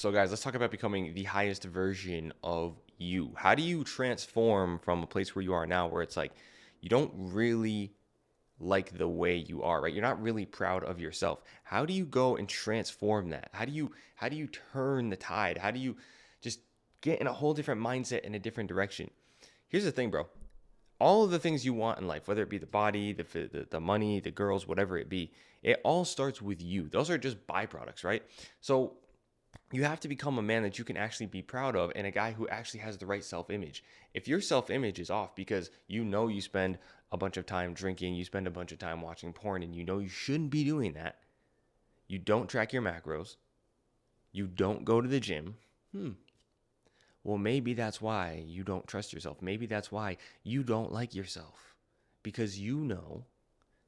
So, guys, let's talk about becoming the highest version of you. How do you transform from a place where you are now, where it's like you don't really like the way you are, right? You're not really proud of yourself. How do you go and transform that? How do you turn the tide? How do you just get in a whole different mindset in a different direction? Here's the thing, bro. All of the things you want in life, whether it be the body, the money, the girls, whatever it be, it all starts with you. Those are just byproducts, right? So you have to become a man that you can actually be proud of and a guy who actually has the right self-image. If your self-image is off because you know you spend a bunch of time drinking, you spend a bunch of time watching porn, and you know you shouldn't be doing that, you don't track your macros, you don't go to the gym, well, maybe that's why you don't trust yourself. Maybe that's why you don't like yourself, because you know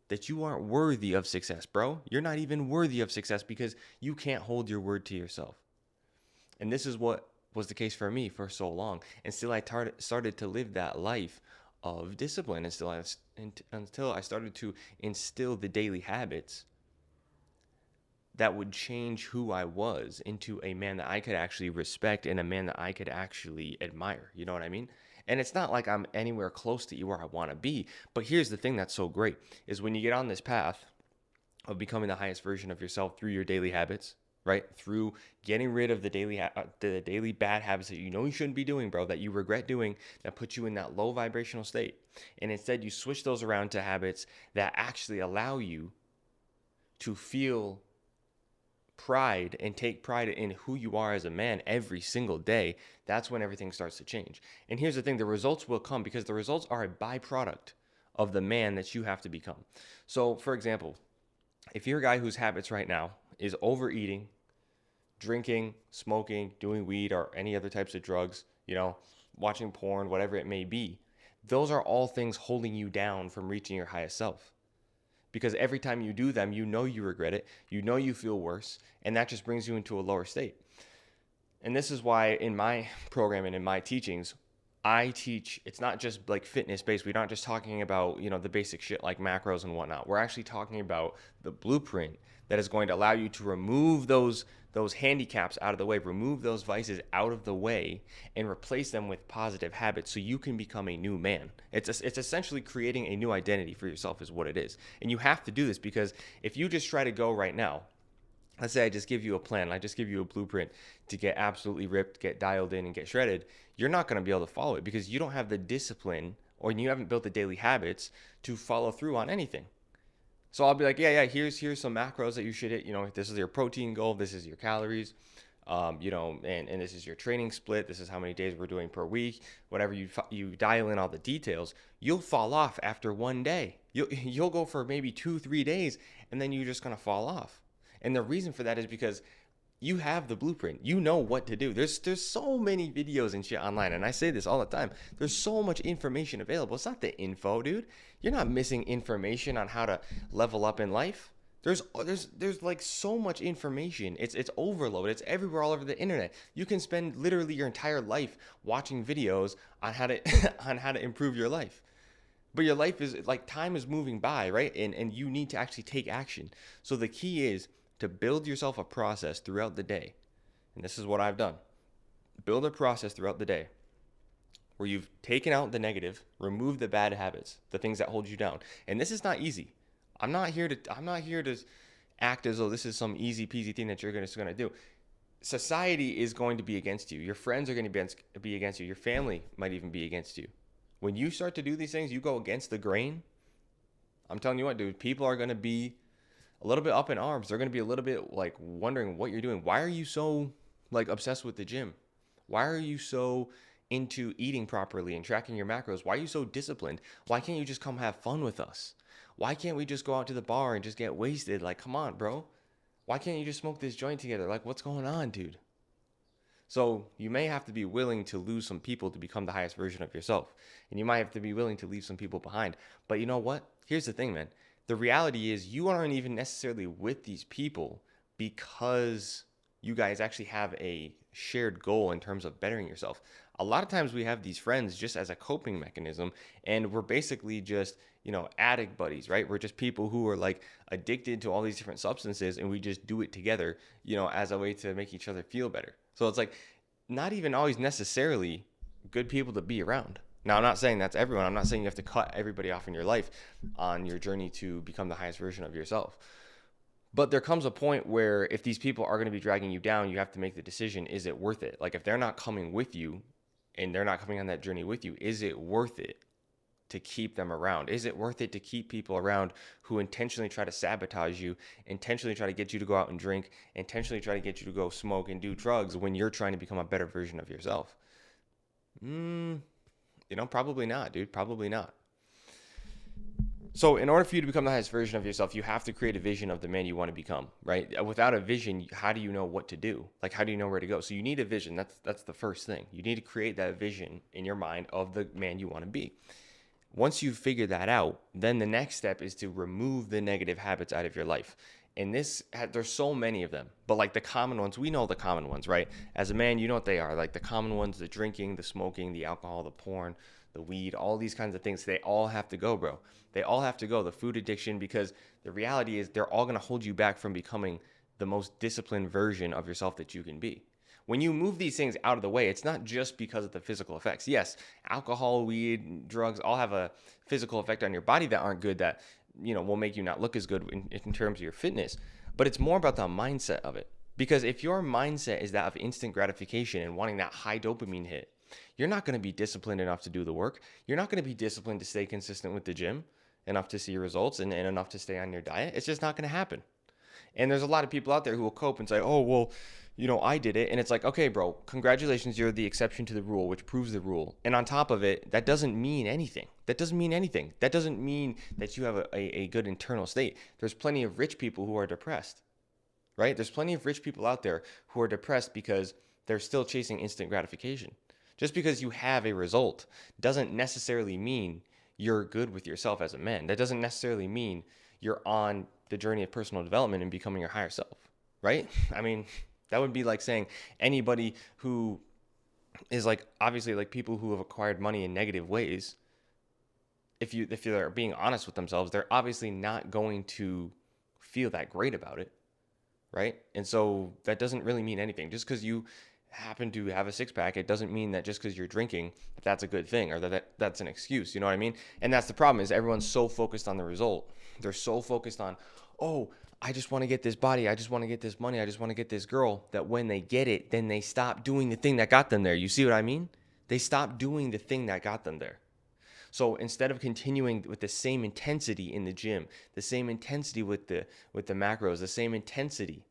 that you aren't worthy of success, bro. You're not even worthy of success because you can't hold your word to yourself. And this is what was the case for me for so long. And still, I started to live that life of discipline. Until I started to instill the daily habits that would change who I was into a man that I could actually respect and a man that I could actually admire. You know what I mean? And it's not like I'm anywhere close to where I want to be. But here's the thing that's so great is when you get on this path of becoming the highest version of yourself through your daily habits, right? Through getting rid of the daily bad habits that you know you shouldn't be doing, bro, that you regret doing, that put you in that low vibrational state. And instead you switch those around to habits that actually allow you to feel pride and take pride in who you are as a man every single day. That's when everything starts to change. And here's the thing, the results will come because the results are a byproduct of the man that you have to become. So, for example, if you're a guy whose habits right now is overeating, drinking, smoking, doing weed or any other types of drugs, watching porn, whatever it may be, those are all things holding you down from reaching your highest self. Because every time you do them, you know you regret it, you know you feel worse, and that just brings you into a lower state. And this is why in my program and in my teachings, I teach it's not just like fitness based. We're not just talking about, the basic shit like macros and whatnot. We're actually talking about the blueprint that is going to allow you to remove those handicaps out of the way, remove those vices out of the way, and replace them with positive habits so you can become a new man. It's essentially creating a new identity for yourself is what it is. And you have to do this because if you just try to go right now, let's say I just give you a plan, I just give you a blueprint to get absolutely ripped, get dialed in, and get shredded, you're not going to be able to follow it because you don't have the discipline or you haven't built the daily habits to follow through on anything. So I'll be like, yeah, here's some macros that you should hit. This is your protein goal, this is your calories, and this is your training split. This is how many days we're doing per week. Whatever you dial in all the details, you'll fall off after one day. You'll go for maybe 2-3 days, and then you're just gonna fall off. And the reason for that is because you have the blueprint. You know what to do. There's so many videos and shit online, and I say this all the time. There's so much information available. It's not the info, dude. You're not missing information on how to level up in life. There's like so much information. It's overload. It's everywhere all over the internet. You can spend literally your entire life watching videos on how to on how to improve your life. But your life is like time is moving by, right? And you need to actually take action. So the key is to build yourself a process throughout the day. And this is what I've done. Build a process throughout the day where you've taken out the negative, removed the bad habits, the things that hold you down. And this is not easy. I'm not here to act as though this is some easy peasy thing that you're just going to do. Society is going to be against you. Your friends are going to be against you. Your family might even be against you. When you start to do these things, you go against the grain. I'm telling you what, dude, people are going to be a little bit up in arms. They're going to be a little bit like wondering what you're doing. Why are you so like obsessed with the gym? Why are you so into eating properly and tracking your macros? Why are you so disciplined? Why can't you just come have fun with us? Why can't we just go out to the bar and just get wasted? Like, come on, bro. Why can't you just smoke this joint together? Like, what's going on, dude? So you may have to be willing to lose some people to become the highest version of yourself. And you might have to be willing to leave some people behind. But you know what? Here's the thing, man. The reality is you aren't even necessarily with these people because you guys actually have a shared goal in terms of bettering yourself. A lot of times we have these friends just as a coping mechanism, and we're basically just, addict buddies, right? We're just people who are like addicted to all these different substances, and we just do it together, as a way to make each other feel better. So it's like not even always necessarily good people to be around. Now, I'm not saying that's everyone. I'm not saying you have to cut everybody off in your life on your journey to become the highest version of yourself. But there comes a point where if these people are going to be dragging you down, you have to make the decision, is it worth it? Like if they're not coming with you and they're not coming on that journey with you, is it worth it to keep them around? Is it worth it to keep people around who intentionally try to sabotage you, intentionally try to get you to go out and drink, intentionally try to get you to go smoke and do drugs when you're trying to become a better version of yourself? Probably not, dude. Probably not. So, in order for you to become the highest version of yourself, you have to create a vision of the man you want to become, right? Without a vision, how do you know what to do? Like, how do you know where to go? So, you need a vision. That's the first thing. You need to create that vision in your mind of the man you want to be. Once you figure that out, then the next step is to remove the negative habits out of your life. And there's so many of them, but like the common ones, we know the common ones, right? As a man, you know what they are. Like the common ones, the drinking, the smoking, the alcohol, the porn, the weed, all these kinds of things, they all have to go, bro. They all have to go. The food addiction, because the reality is they're all going to hold you back from becoming the most disciplined version of yourself that you can be. When you move these things out of the way, it's not just because of the physical effects. Yes, alcohol, weed, drugs all have a physical effect on your body that aren't good, that will make you not look as good in terms of your fitness. But it's more about the mindset of it. Because if your mindset is that of instant gratification and wanting that high dopamine hit, you're not going to be disciplined enough to do the work. You're not going to be disciplined to stay consistent with the gym, enough to see results and enough to stay on your diet. It's just not going to happen. And there's a lot of people out there who will cope and say, oh, well, I did it. And it's like, okay, bro, congratulations. You're the exception to the rule, which proves the rule. And on top of it, that doesn't mean anything. That doesn't mean anything. That doesn't mean that you have a good internal state. There's plenty of rich people who are depressed, right? There's plenty of rich people out there who are depressed because they're still chasing instant gratification. Just because you have a result doesn't necessarily mean you're good with yourself as a man. That doesn't necessarily mean you're on the journey of personal development and becoming your higher self, right? I mean, that would be like saying anybody who is like, obviously, like people who have acquired money in negative ways, if they're being honest with themselves, they're obviously not going to feel that great about it, right? And so that doesn't really mean anything. Just because you happen to have a six-pack, it doesn't mean that just because you're drinking that's a good thing, or that's an excuse. You know what I mean? And that's the problem, is everyone's so focused on the result. They're so focused on, oh, I just want to get this body, I just want to get this money, I just want to get this girl, that when they get it, then they stop doing the thing that got them there. You see what I mean? They stop doing the thing that got them there. So instead of continuing with the same intensity in the gym, the same intensity with the macros, the same intensity,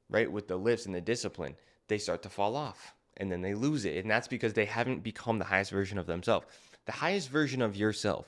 right, with the lifts and the discipline, they start to fall off and then they lose it. And that's because they haven't become the highest version of themselves. The highest version of yourself,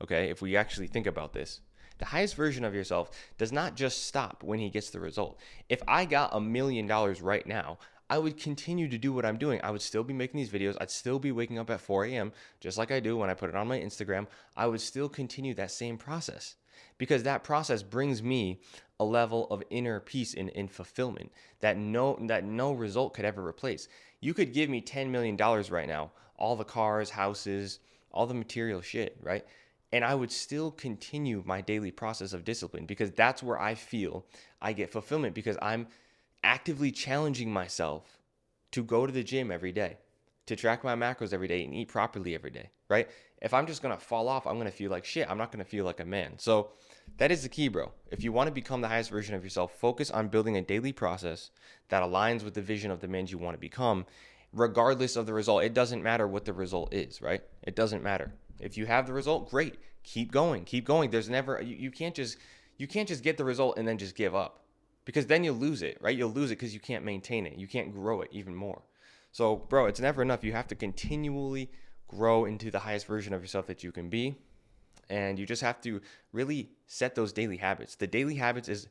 okay, if we actually think about this, the highest version of yourself does not just stop when he gets the result. If I got $1 million right now, I would continue to do what I'm doing. I would still be making these videos. I'd still be waking up at 4 a.m. just like I do when I put it on my Instagram. I would still continue that same process, because that process brings me a level of inner peace and fulfillment that no result could ever replace. You could give me $10 million right now, all the cars, houses, all the material shit, right? And I would still continue my daily process of discipline, because that's where I feel I get fulfillment, because I'm actively challenging myself to go to the gym every day, to track my macros every day and eat properly every day, right? If I'm just going to fall off, I'm going to feel like shit. I'm not going to feel like a man. So that is the key, bro. If you want to become the highest version of yourself, focus on building a daily process that aligns with the vision of the man you want to become, regardless of the result. It doesn't matter what the result is, right? It doesn't matter. If you have the result, great. Keep going. Keep going. There's never, you can't just get the result and then just give up, because then you'll lose it, right? You'll lose it because you can't maintain it. You can't grow it even more. So, bro, it's never enough. You have to continually grow into the highest version of yourself that you can be. And you just have to really set those daily habits. The daily habits is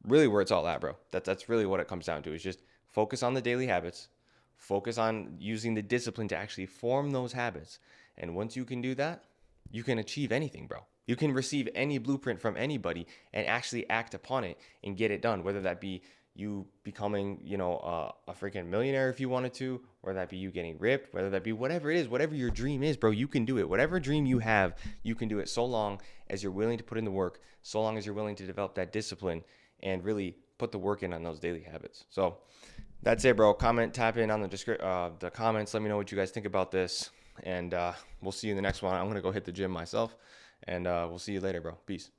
really where it's all at, bro. That's really what it comes down to, is just focus on the daily habits. Focus on using the discipline to actually form those habits. And once you can do that, you can achieve anything, bro. You can receive any blueprint from anybody and actually act upon it and get it done, whether that be you becoming, a freaking millionaire if you wanted to, or that be you getting ripped, whether that be whatever it is, whatever your dream is, bro, you can do it. Whatever dream you have, you can do it, so long as you're willing to put in the work, so long as you're willing to develop that discipline and really put the work in on those daily habits. So That's it, bro. Comment, tap in on the comments. Let me know what you guys think about this, and we'll see you in the next one. I'm gonna go hit the gym myself, and we'll see you later, bro. Peace.